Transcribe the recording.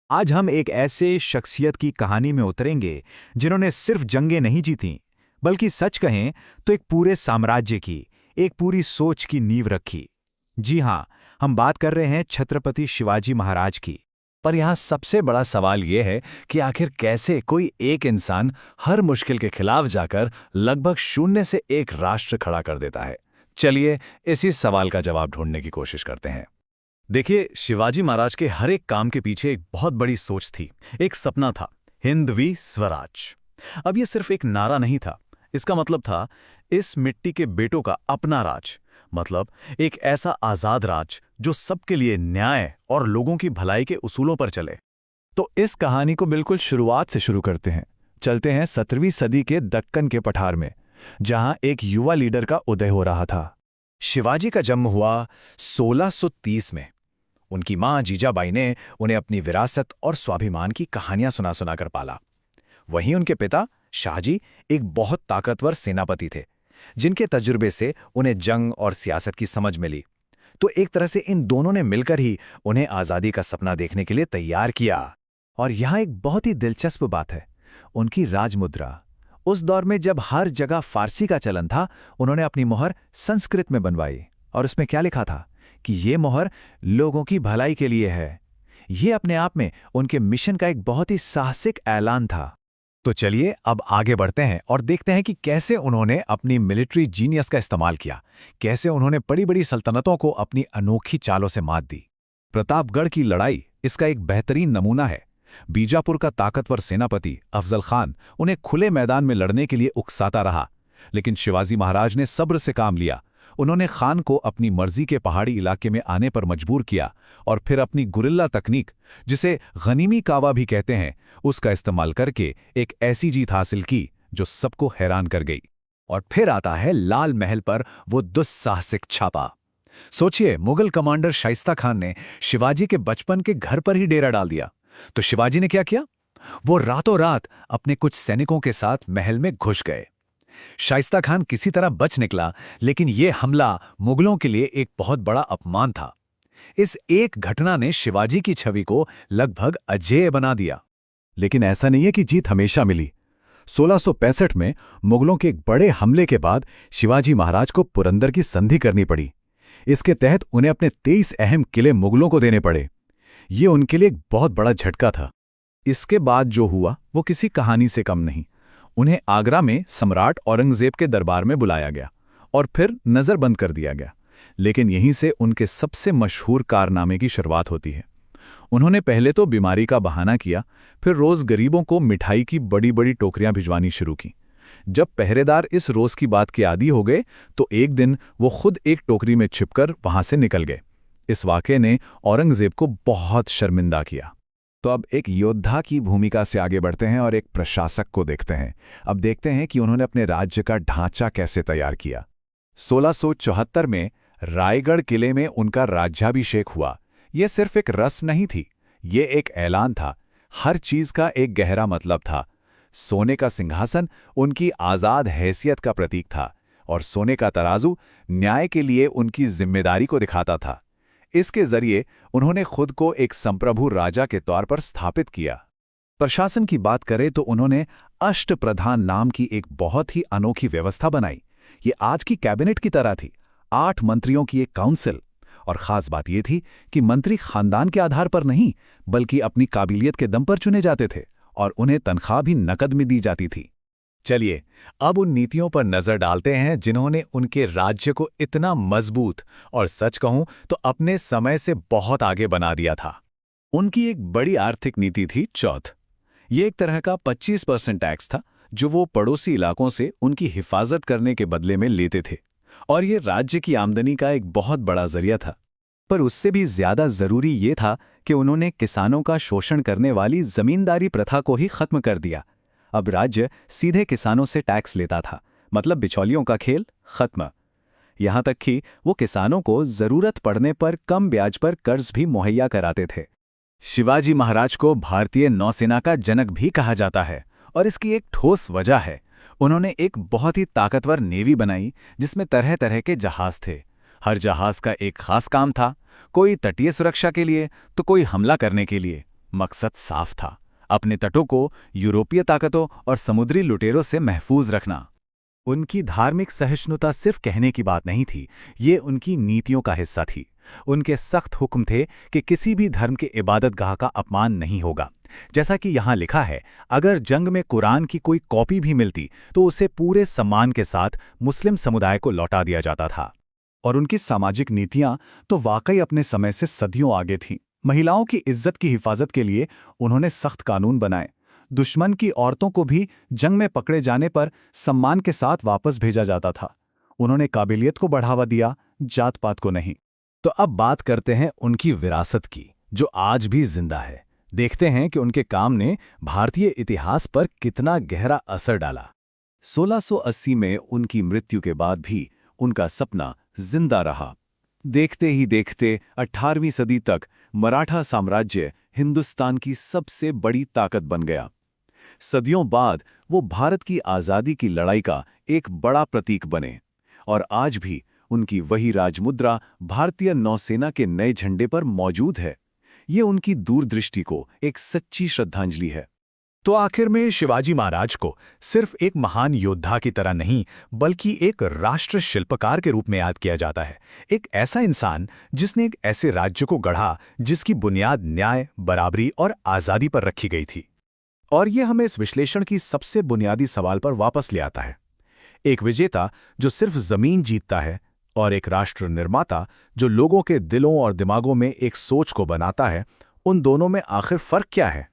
आज हम एक ऐसे शख्सियत की कहानी में उतरेंगे जिन्होंने सिर्फ जंगें नहीं जीतीं, बल्कि सच कहें तो एक पूरे साम्राज्य की, एक पूरी सोच की नींव रखी। जी हां, हम बात कर रहे हैं छत्रपति शिवाजी महाराज की। पर यहाँ सबसे बड़ा सवाल ये है कि आखिर कैसे कोई एक इंसान हर मुश्किल के खिलाफ जाकर लगभग शून्य से एक राष्ट्र खड़ा कर देता है। चलिए इसी सवाल का जवाब ढूंढने की कोशिश करते हैं। देखिए, शिवाजी महाराज के हर एक काम के पीछे एक बहुत बड़ी सोच थी, एक सपना था, हिंदवी स्वराज। अब ये सिर्फ एक नारा नहीं था, इसका मतलब था इस मिट्टी के बेटों का अपना राज, मतलब एक ऐसा आजाद राज जो सबके लिए न्याय और लोगों की भलाई के उसूलों पर चले। तो इस कहानी को बिल्कुल शुरुआत से शुरू करते हैं। चलते हैं 17वीं सदी के दक्कन के पठार में, जहां एक युवा लीडर का उदय हो रहा था। शिवाजी का जन्म हुआ 1630 में। उनकी मां जीजाबाई ने उन्हें अपनी विरासत और स्वाभिमान की कहानियां सुना सुनाकर पाला। वहीं उनके पिता शाहजी एक बहुत ताकतवर सेनापति थे, जिनके तजुर्बे से उन्हें जंग और सियासत की समझ मिली। तो एक तरह से इन दोनों ने मिलकर ही उन्हें आज़ादी का सपना देखने के लिए तैयार किया। और यहाँ एक बहुत ही दिलचस्प बात है, उनकी राजमुद्रा। उस दौर में जब हर जगह फारसी का चलन था, उन्होंने अपनी मोहर संस्कृत में बनवाई। और उसमें क्या लिखा था कि ये मोहर लोगों की भलाई के लिए है। ये अपने आप में उनके मिशन का एक बहुत ही साहसिक ऐलान था। तो चलिए अब आगे बढ़ते हैं और देखते हैं कि कैसे उन्होंने अपनी मिलिट्री जीनियस का इस्तेमाल किया, कैसे उन्होंने बड़ी बड़ी सल्तनतों को अपनी अनोखी चालों से मात दी। प्रतापगढ़ की लड़ाई इसका एक बेहतरीन नमूना है। बीजापुर का ताकतवर सेनापति अफजल खान उन्हें खुले मैदान में लड़ने के लिए उकसाता रहा, लेकिन शिवाजी महाराज ने सब्र से काम लिया। उन्होंने खान को अपनी मर्जी के पहाड़ी इलाके में आने पर मजबूर किया और फिर अपनी गुरिल्ला तकनीक, जिसे गनीमी कावा भी कहते हैं, उसका इस्तेमाल करके एक ऐसी जीत हासिल की जो सबको हैरान कर गई। और फिर आता है लाल महल पर वो दुस्साहसिक छापा। सोचिए, मुगल कमांडर शाइस्ता खान ने शिवाजी के बचपन के घर पर ही डेरा डाल दिया। तो शिवाजी ने क्या किया? वो रातों रात अपने कुछ सैनिकों के साथ महल में घुस गए। शाइस्ता खान किसी तरह बच निकला, लेकिन यह हमला मुगलों के लिए एक बहुत बड़ा अपमान था। इस एक घटना ने शिवाजी की छवि को लगभग अजेय बना दिया। लेकिन ऐसा नहीं है कि जीत हमेशा मिली। 1665 में मुगलों के एक बड़े हमले के बाद शिवाजी महाराज को पुरंदर की संधि करनी पड़ी। इसके तहत उन्हें अपने 23 अहम किले मुगलों को देने पड़े। ये उनके लिए एक बहुत बड़ा झटका था। इसके बाद जो हुआ वो किसी कहानी से कम नहीं। उन्हें आगरा में सम्राट औरंगजेब के दरबार में बुलाया गया और फिर नज़रबंद कर दिया गया। लेकिन यहीं से उनके सबसे मशहूर कारनामे की शुरुआत होती है। उन्होंने पहले तो बीमारी का बहाना किया, फिर रोज़ गरीबों को मिठाई की बड़ी बड़ी टोकरियां भिजवानी शुरू की। जब पहरेदार इस रोज़ की बात के आदी हो गए तो एक दिन वो खुद एक टोकरी में छिपकर वहां से निकल गए। इस वाक़े ने औरंगजेब को बहुत शर्मिंदा किया। तो अब एक योद्धा की भूमिका से आगे बढ़ते हैं और एक प्रशासक को देखते हैं। अब देखते हैं कि उन्होंने अपने राज्य का ढांचा कैसे तैयार किया। 1674 में रायगढ़ किले में उनका राज्याभिषेक हुआ। यह सिर्फ एक रस्म नहीं थी, ये एक ऐलान था। हर चीज का एक गहरा मतलब था। सोने का सिंहासन उनकी आज़ाद हैसियत का प्रतीक था और सोने का तराजू न्याय के लिए उनकी जिम्मेदारी को दिखाता था। इसके जरिए उन्होंने खुद को एक संप्रभु राजा के तौर पर स्थापित किया। प्रशासन की बात करें तो उन्होंने अष्टप्रधान नाम की एक बहुत ही अनोखी व्यवस्था बनाई। ये आज की कैबिनेट की तरह थी, 8 मंत्रियों की एक काउंसिल। और खास बात यह थी कि मंत्री खानदान के आधार पर नहीं, बल्कि अपनी काबिलियत के दम पर चुने जाते थे और उन्हें तनख्वाह भी नकद में दी जाती थी। चलिए अब उन नीतियों पर नजर डालते हैं जिन्होंने उनके राज्य को इतना मजबूत और सच कहूं तो अपने समय से बहुत आगे बना दिया था। उनकी एक बड़ी आर्थिक नीति थी चौथ। ये एक तरह का 25% टैक्स था जो वो पड़ोसी इलाकों से उनकी हिफाजत करने के बदले में लेते थे, और ये राज्य की आमदनी का एक बहुत बड़ा जरिया था। पर उससे भी ज्यादा जरूरी ये था कि उन्होंने किसानों का शोषण करने वाली जमींदारी प्रथा को ही खत्म कर दिया। अब राज्य सीधे किसानों से टैक्स लेता था, मतलब बिचौलियों का खेल खत्म। यहां तक कि वो किसानों को जरूरत पड़ने पर कम ब्याज पर कर्ज भी मुहैया कराते थे। शिवाजी महाराज को भारतीय नौसेना का जनक भी कहा जाता है और इसकी एक ठोस वजह है। उन्होंने एक बहुत ही ताकतवर नेवी बनाई जिसमें तरह तरह के जहाज थे। हर जहाज का एक खास काम था, कोई तटीय सुरक्षा के लिए तो कोई हमला करने के लिए। मकसद साफ था, अपने तटों को यूरोपीय ताकतों और समुद्री लुटेरों से महफूज रखना। उनकी धार्मिक सहिष्णुता सिर्फ कहने की बात नहीं थी, ये उनकी नीतियों का हिस्सा थी। उनके सख्त हुक्म थे कि किसी भी धर्म के इबादतगाह का अपमान नहीं होगा। जैसा कि यहाँ लिखा है, अगर जंग में कुरान की कोई कॉपी भी मिलती तो उसे पूरे सम्मान के साथ मुस्लिम समुदाय को लौटा दिया जाता था। और उनकी सामाजिक नीतियां तो वाकई अपने समय से सदियों आगे थीं। महिलाओं की इज्जत की हिफाजत के लिए उन्होंने सख्त कानून बनाए। दुश्मन की औरतों को भी जंग में पकड़े जाने पर सम्मान के साथ वापस भेजा जाता था। उन्होंने काबिलियत को बढ़ावा दिया, जात पात को नहीं। तो अब बात करते हैं उनकी विरासत की, जो आज भी जिंदा है। देखते हैं कि उनके काम ने भारतीय इतिहास पर कितना गहरा असर डाला। 1680 में उनकी मृत्यु के बाद भी उनका सपना जिंदा रहा। देखते ही देखते 18वीं सदी तक मराठा साम्राज्य हिंदुस्तान की सबसे बड़ी ताकत बन गया। सदियों बाद वो भारत की आज़ादी की लड़ाई का एक बड़ा प्रतीक बने, और आज भी उनकी वही राजमुद्रा भारतीय नौसेना के नए झंडे पर मौजूद है। ये उनकी दूरदृष्टि को एक सच्ची श्रद्धांजलि है। तो आखिर में शिवाजी महाराज को सिर्फ एक महान योद्धा की तरह नहीं, बल्कि एक राष्ट्र शिल्पकार के रूप में याद किया जाता है। एक ऐसा इंसान जिसने एक ऐसे राज्य को गढ़ा जिसकी बुनियाद न्याय, बराबरी और आज़ादी पर रखी गई थी। और ये हमें इस विश्लेषण की सबसे बुनियादी सवाल पर वापस ले आता है। एक विजेता जो सिर्फ जमीन जीतता है, और एक राष्ट्र निर्माता जो लोगों के दिलों और दिमागों में एक सोच को बनाता है, उन दोनों में आखिर फर्क क्या है?